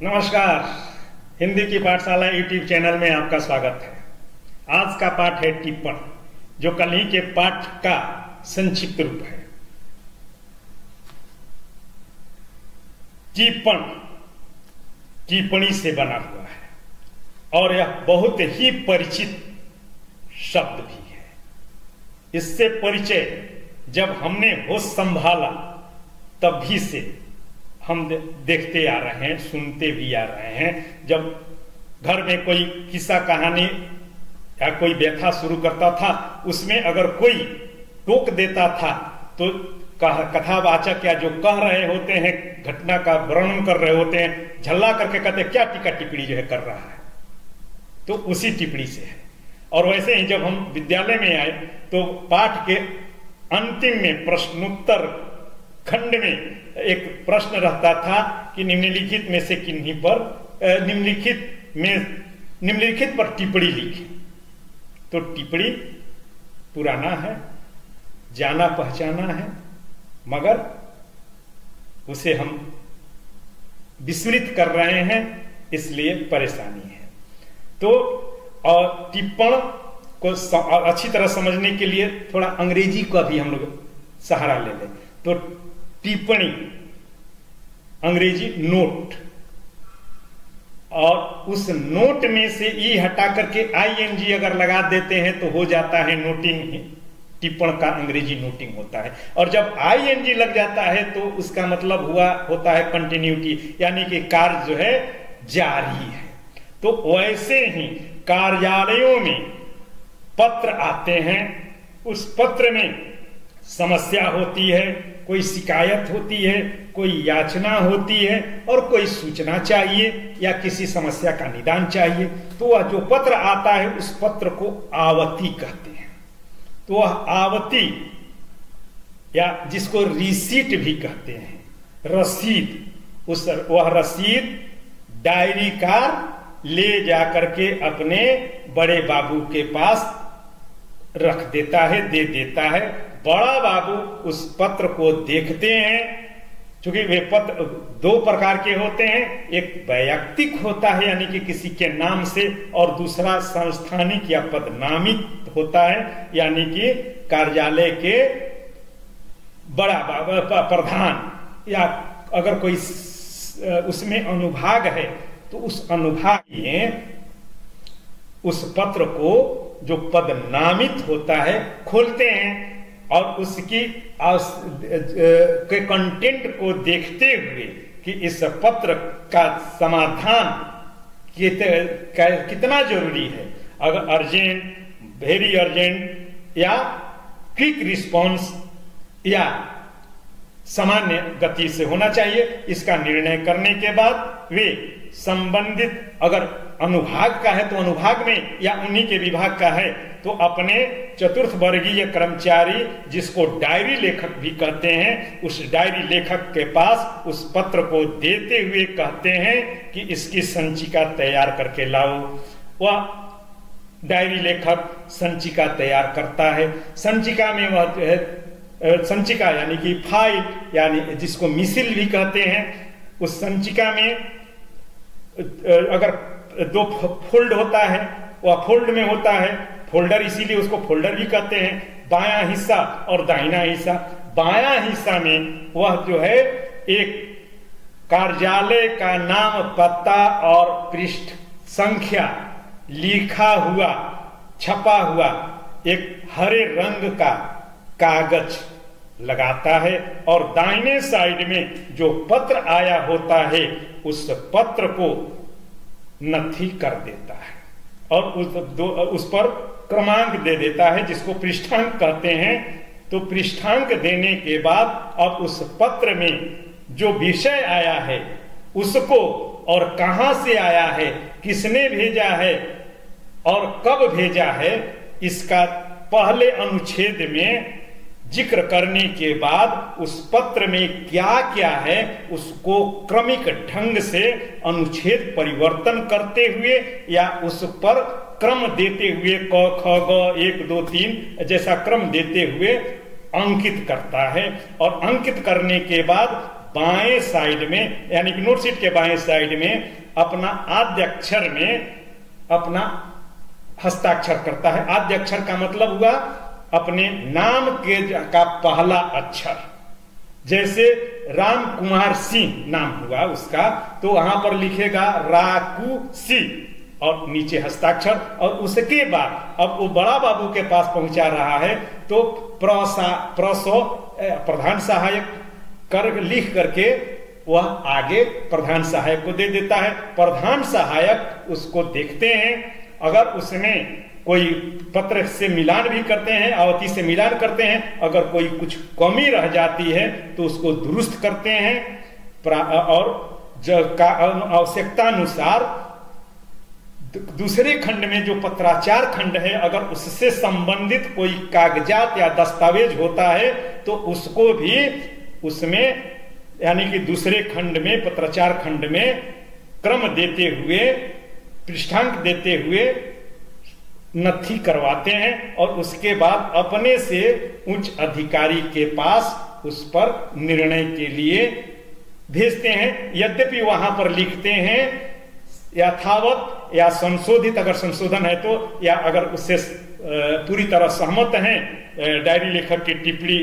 नमस्कार। हिंदी की पाठशाला यूट्यूब चैनल में आपका स्वागत है। आज का पाठ है टिप्पण, जो कल ही के पाठ का संक्षिप्त रूप है। टिप्पण टिप्पणी से बना हुआ है और यह बहुत ही परिचित शब्द भी है। इससे परिचय जब हमने होश संभाला तभी से हम देखते आ रहे हैं, सुनते भी आ रहे हैं। जब घर में कोई किस्सा कहानी या कोई व्यथा शुरू करता था, उसमें अगर कोई टोक देता था तो कथावाचक या जो कह रहे होते हैं, घटना का वर्णन कर रहे होते हैं, झल्ला करके कहते क्या टीका टिप्पणी जो है कर रहा है, तो उसी टिप्पणी से है। और वैसे ही जब हम विद्यालय में आए तो पाठ के अंतिम में प्रश्नोत्तर खंड में एक प्रश्न रहता था कि निम्नलिखित में से किन्हीं पर निम्नलिखित पर टिप्पणी लिखें। तो टिप्पणी पुराना है, जाना पहचाना है, मगर उसे हम विस्मृत कर रहे हैं, इसलिए परेशानी है। तो और टिप्पण को अच्छी तरह समझने के लिए थोड़ा अंग्रेजी का भी हम लोग सहारा ले लें। तो टिप्पणी अंग्रेजी नोट, और उस नोट में से ई हटा करके आईएनजी अगर लगा देते हैं तो हो जाता है नोटिंग। टिप्पण का अंग्रेजी नोटिंग होता है, और जब आईएनजी लग जाता है तो उसका मतलब होता है कंटिन्यूटी, यानी कि कार्य जो है जारी है। तो वैसे ही कार्यालयों में पत्र आते हैं, उस पत्र में समस्या होती है, कोई शिकायत होती है, कोई याचना होती है, और कोई सूचना चाहिए या किसी समस्या का निदान चाहिए। तो वह जो पत्र आता है उस पत्र को आवती कहते हैं। तो वह आवती या जिसको रिसीट भी कहते हैं, रसीद, वह रसीद डायरीकार ले जाकर के अपने बड़े बाबू के पास रख देता है, दे देता है। बड़ा बाबू उस पत्र को देखते हैं, क्योंकि वे पत्र दो प्रकार के होते हैं। एक वैयक्तिक होता है, यानी कि किसी के नाम से, और दूसरा संस्थानिक या पदनामित होता है, यानी कि कार्यालय के बड़ा प्रधान, या अगर कोई उसमें अनुभाग है तो उस अनुभाग में उस पत्र को जो पदनामित होता है खोलते हैं, और उसकी के कंटेंट को देखते हुए कि इस पत्र का समाधान कितना जरूरी है, अगर अर्जेंट, वेरी अर्जेंट, या क्विक रिस्पॉन्स, या सामान्य गति से होना चाहिए, इसका निर्णय करने के बाद वे संबंधित, अगर अनुभाग का है तो अनुभाग में, या उन्हीं के विभाग का है तो अपने चतुर्थ वर्गीय कर्मचारी, जिसको डायरी लेखक भी कहते हैं, उस डायरी लेखक के पास उस पत्र को देते हुए कहते हैं कि इसकी संचिका तैयार करके लाओ। वह डायरी लेखक संचिका तैयार करता है। संचिका में वह जो है, संचिका यानी कि फाइल, यानी जिसको मिसिल भी कहते हैं, उस संचिका में अगर दो फोल्ड होता है, वह फोल्ड में होता है, फोल्डर, इसीलिए उसको फोल्डर भी कहते हैं। बायां हिस्सा और दाहिना हिस्सा। बायां हिस्सा में वह जो है एक कार्यालय का नाम, पता और पृष्ठ संख्या लिखा हुआ, छपा हुआ एक हरे रंग का कागज लगाता है, और दाहिने साइड में जो पत्र आया होता है उस पत्र को नथी कर देता है, और उस पर क्रमांक दे देता है, जिसको पृष्ठांक कहते हैं। तो पृष्ठांक देने के बाद अब उस पत्र में जो विषय आया है उसको, और कहां से आया है, किसने भेजा है और कब भेजा है, इसका पहले अनुच्छेद में जिक्र करने के बाद उस पत्र में क्या क्या है उसको क्रमिक ढंग से अनुच्छेद परिवर्तन करते हुए, या उस पर क्रम देते हुए, क ख ग 1 2 3 जैसा क्रम देते हुए अंकित करता है। और अंकित करने के बाद बाएं साइड में, यानी कि नोटशीट के बाएं साइड में अपना आद्य अक्षर में अपना हस्ताक्षर करता है। आद्य अक्षर का मतलब हुआ अपने नाम का पहला अक्षर। जैसे राम कुमार सिंह नाम हुआ उसका, तो वहां पर लिखेगा राकू सी और नीचे हस्ताक्षर। और उसके बाद अब वो बड़ा बाबू के पास पहुंचा रहा है, तो प्रसो प्रधान सहायक कर लिख करके वह आगे प्रधान सहायक को दे देता है। प्रधान सहायक उसको देखते हैं, अगर उसमें कोई पत्र से मिलान भी करते हैं, आवती से मिलान करते हैं, अगर कोई कुछ कमी रह जाती है तो उसको दुरुस्त करते हैं। और आवश्यकता अनुसार दूसरे खंड में जो पत्राचार खंड है, अगर उससे संबंधित कोई कागजात या दस्तावेज होता है तो उसको भी उसमें, यानी कि दूसरे खंड में, पत्राचार खंड में क्रम देते हुए, पृष्ठांक देते हुए नथी करवाते हैं और उसके बाद अपने से उच्च अधिकारी के पास उस पर निर्णय के लिए भेजते हैं। यद्यपि वहां पर लिखते हैं यथावत या संशोधित, अगर संशोधन है तो, या अगर उससे पूरी तरह सहमत हैं डायरी लेखक की टिप्पणी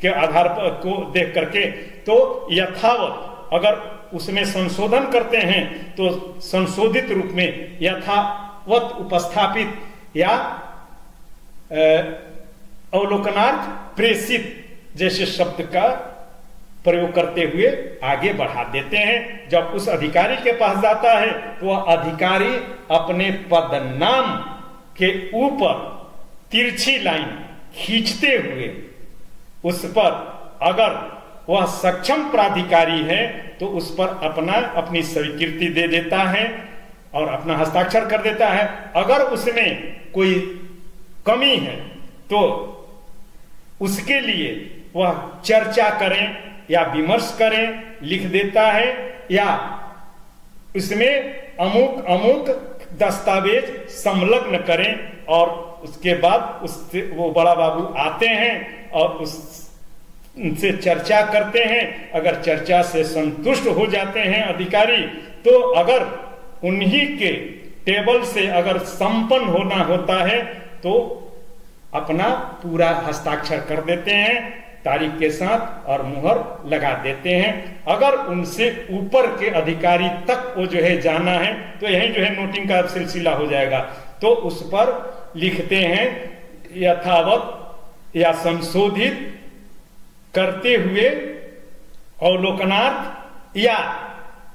के आधार पर को देख करके, तो यथावत। अगर उसमें संशोधन करते हैं तो संशोधित रूप में यथावत उपस्थापित या अवलोकनार्थ प्रेषित जैसे शब्द का प्रयोग करते हुए आगे बढ़ा देते हैं। जब उस अधिकारी के पास जाता है तो वह अधिकारी अपने पदनाम के ऊपर तिरछी लाइन खींचते हुए उस पर, अगर वह सक्षम प्राधिकारी है तो उस पर अपनी स्वीकृति दे देता है और अपना हस्ताक्षर कर देता है। अगर उसमें कोई कमी है तो उसके लिए वह चर्चा करें या विमर्श करें लिख देता है, या उसमें अमुक अमुक दस्तावेज संलग्न करें। और उसके बाद उससे वो बड़ा बाबू आते हैं और उनसे चर्चा करते हैं। अगर चर्चा से संतुष्ट हो जाते हैं अधिकारी, तो अगर उन्हीं के टेबल से अगर संपन्न होना होता है तो अपना पूरा हस्ताक्षर कर देते हैं तारीख के साथ और मुहर लगा देते हैं। अगर उनसे ऊपर के अधिकारी तक वो जो है जाना है तो यही जो है नोटिंग का सिलसिला हो जाएगा। तो उस पर लिखते हैं यथावत या संशोधित करते हुए अवलोकनार्थ या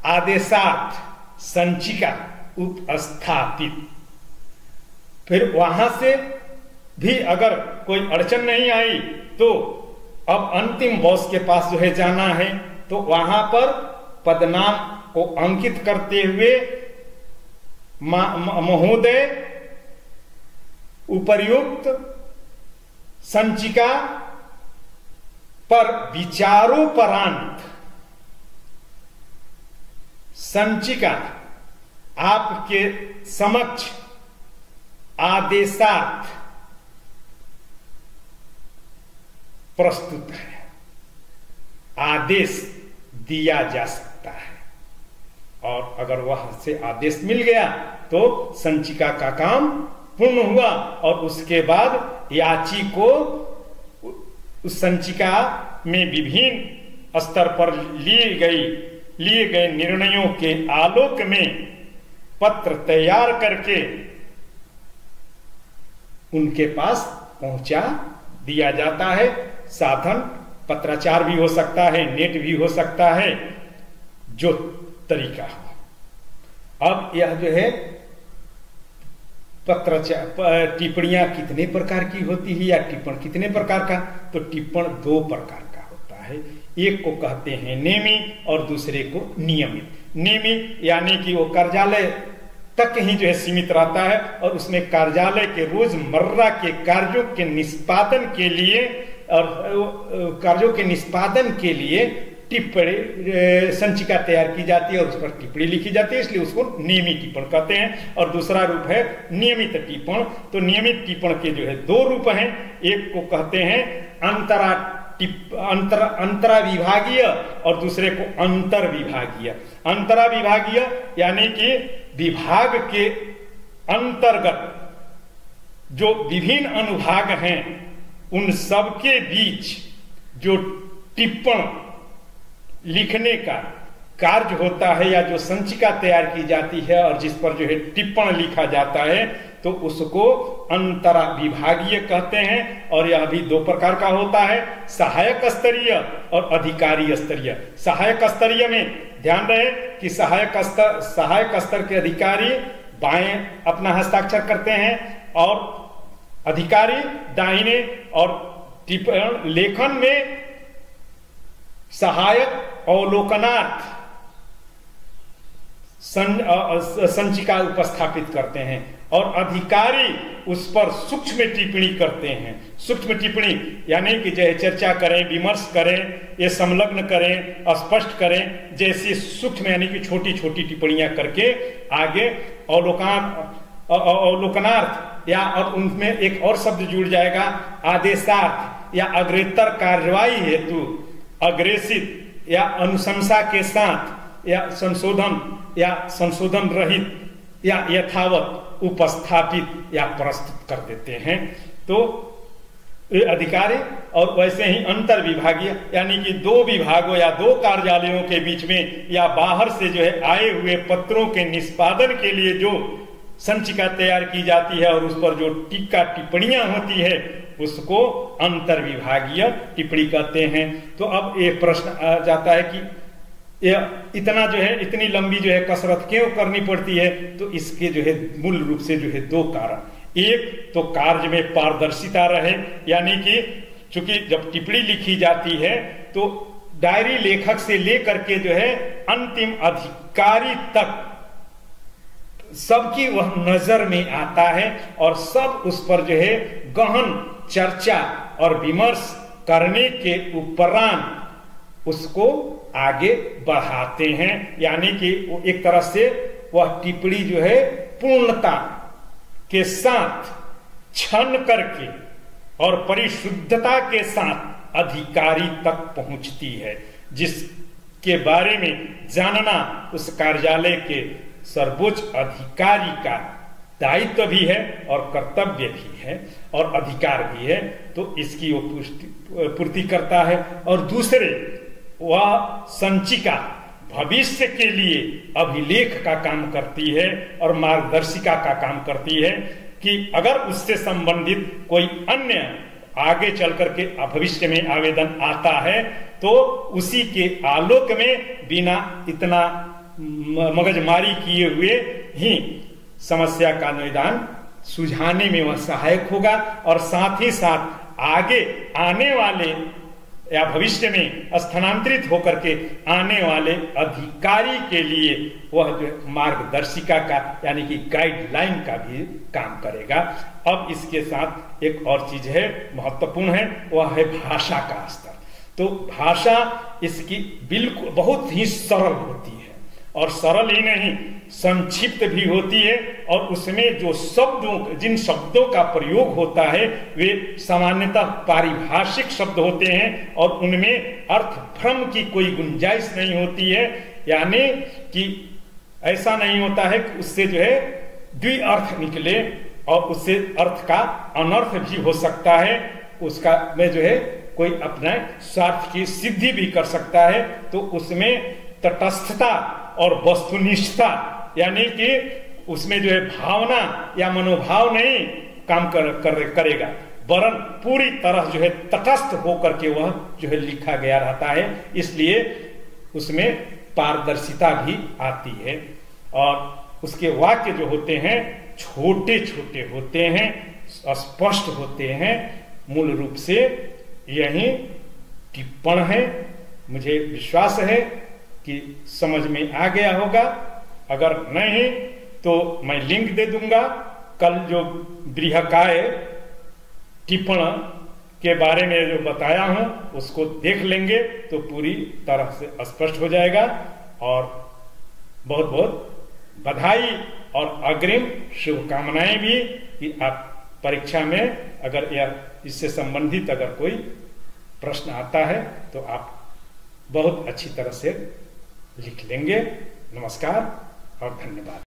आदेशार्थ संचिका उपस्थापित। फिर वहां से भी अगर कोई अड़चन नहीं आई तो अब अंतिम बॉस के पास जो है जाना है, तो वहां पर पदनाम को अंकित करते हुए महोदय उपर्युक्त संचिका पर विचारोपरांत संचिका आपके समक्ष आदेशार्थ प्रस्तुत है। आदेश दिया जा सकता है और अगर वह से आदेश मिल गया तो संचिका का काम पूर्ण हुआ और उसके बाद याची को उस संचिका में विभिन्न स्तर पर लिए गए निर्णयों के आलोक में पत्र तैयार करके उनके पास पहुंचा दिया जाता है। साधन पत्राचार भी हो सकता है, नेट भी हो सकता है, जो तरीका हो। अब यह जो है टिप्पणियां कितने प्रकार की होती है या टिप्पण कितने प्रकार का, तो टिप्पण दो प्रकार का होता है। एक को कहते हैं नेमी और दूसरे को नियमित। नियमित यानी कि वो कार्यालय तक ही जो है सीमित रहता है और उसमें कार्यालय के रोजमर्रा के कार्यों के निष्पादन के लिए और कार्यों के निष्पादन के लिए टिप्पणी संचिका तैयार की जाती है और उस पर टिप्पणी लिखी जाती है, इसलिए उसको नियमित टिप्पण कहते हैं। और दूसरा रूप है नियमित टिप्पण। तो नियमित टिप्पण के जो है दो रूप हैं। एक को कहते हैं अंतराविभागीय और दूसरे को अंतर्विभागीय। अंतराविभागीय यानी कि विभाग के अंतर्गत जो विभिन्न अनुभाग हैं उन सबके बीच जो टिप्पण लिखने का कार्य होता है या जो संचिका तैयार की जाती है और जिस पर जो है टिप्पण लिखा जाता है तो उसको अंतरा विभागीय कहते हैं। और यह भी दो प्रकार का होता है, सहायक स्तरीय और अधिकारी स्तरीय। सहायक स्तरीय में ध्यान रहे कि सहायक स्तर के अधिकारी बाएं अपना हस्ताक्षर करते हैं और अधिकारी दाहिने, और टिप्पण लेखन में सहायक अवलोकनार्थ संचिका उपस्थापित करते हैं और अधिकारी उस पर सूक्ष्म टिप्पणी करते हैं। सूक्ष्म टिप्पणी यानी कि जैसे चर्चा करें, विमर्श करें, ये संलग्न करें, स्पष्ट करें, जैसी सूक्ष्म यानी कि छोटी छोटी टिप्पणियां करके आगे अवलोकनार्थ या और उनमें एक और शब्द जुड़ जाएगा आदेशार्थ या अग्रेतर कार्यवाही हेतु अग्रेसित या अनुशंसा के साथ या संशोधन रहित या यथावत उपस्थापित या प्रस्तुत कर देते हैं। तो ये अधिकारी और वैसे ही अंतर विभागीय यानी कि दो विभागों या दो कार्यालयों के बीच में या बाहर से जो है आए हुए पत्रों के निष्पादन के लिए जो संचिका तैयार की जाती है और उस पर जो टीका टिप्पणियां होती है उसको अंतर विभागीय टिप्पणी कहते हैं। तो अब ये प्रश्न आ जाता है कि इतना जो है इतनी लंबी जो है कसरत क्यों करनी पड़ती है? तो इसके जो है मूल रूप से जो है दो कारण, एक तो कार्य में पारदर्शिता रहे, यानी कि चूंकि जब टिप्पणी लिखी जाती है तो डायरी लेखक से लेकर के जो है अंतिम अधिकारी तक सबकी वह नजर में आता है और सब उस पर जो है गहन चर्चा और विमर्श करने के उपरांत उसको आगे बढ़ाते हैं। यानी कि एक तरह से वह टिप्पणी जो है पूर्णता के साथ छन करके और परिशुद्धता के साथ अधिकारी तक पहुंचती है, जिसके बारे में जानना उस कार्यालय के सर्वोच्च अधिकारी का दायित्व भी है और कर्तव्य भी है और अधिकार भी है। तो इसकी वो पूर्ति करता है। और दूसरे वह संचिका भविष्य के लिए अभिलेख का काम करती है और मार्गदर्शिका का काम करती है कि अगर उससे संबंधित कोई अन्य आगे चल करके भविष्य में आवेदन आता है तो उसी के आलोक में बिना इतना मगजमारी किए हुए ही समस्या का निदान सुझाने में वह सहायक होगा और साथ ही साथ आगे आने वाले या भविष्य में स्थानांतरित होकर के आने वाले अधिकारी के लिए वह जो मार्गदर्शिका का यानी कि गाइडलाइन का भी काम करेगा। अब इसके साथ एक और चीज है महत्वपूर्ण है, वह है भाषा का स्तर। तो भाषा इसकी बिल्कुल बहुत ही सरल होती है और सरल ही नहीं संक्षिप्त भी होती है और उसमें जो जिन शब्दों का प्रयोग होता है वे सामान्यतः पारिभाषिक शब्द होते हैं और उनमें अर्थ भ्रम की कोई गुंजाइश नहीं होती है। यानी कि ऐसा नहीं होता है कि उससे जो है द्विअर्थ निकले और उससे अर्थ का अनर्थ भी हो सकता है, उसका में जो है कोई अपना स्वार्थ की सिद्धि भी कर सकता है। तो उसमें तटस्थता और वस्तुनिष्ठता यानी कि उसमें जो है भावना या मनोभाव नहीं काम करेगा, वरन पूरी तरह जो है तटस्थ होकर के वह जो है लिखा गया रहता है, इसलिए उसमें पारदर्शिता भी आती है। और उसके वाक्य जो होते हैं छोटे छोटे होते हैं, स्पष्ट होते हैं। मूल रूप से यही टिप्पण है। मुझे विश्वास है कि समझ में आ गया होगा, अगर नहीं तो मैं लिंक दे दूंगा। कल जो बृहकाय टिप्पण के बारे में जो बताया हूं उसको देख लेंगे तो पूरी तरह से स्पष्ट हो जाएगा। और बहुत बहुत बधाई और अग्रिम शुभकामनाएं भी कि आप परीक्षा में अगर या इससे संबंधित अगर कोई प्रश्न आता है तो आप बहुत अच्छी तरह से लिख लेंगे। नमस्कार और धन्यवाद।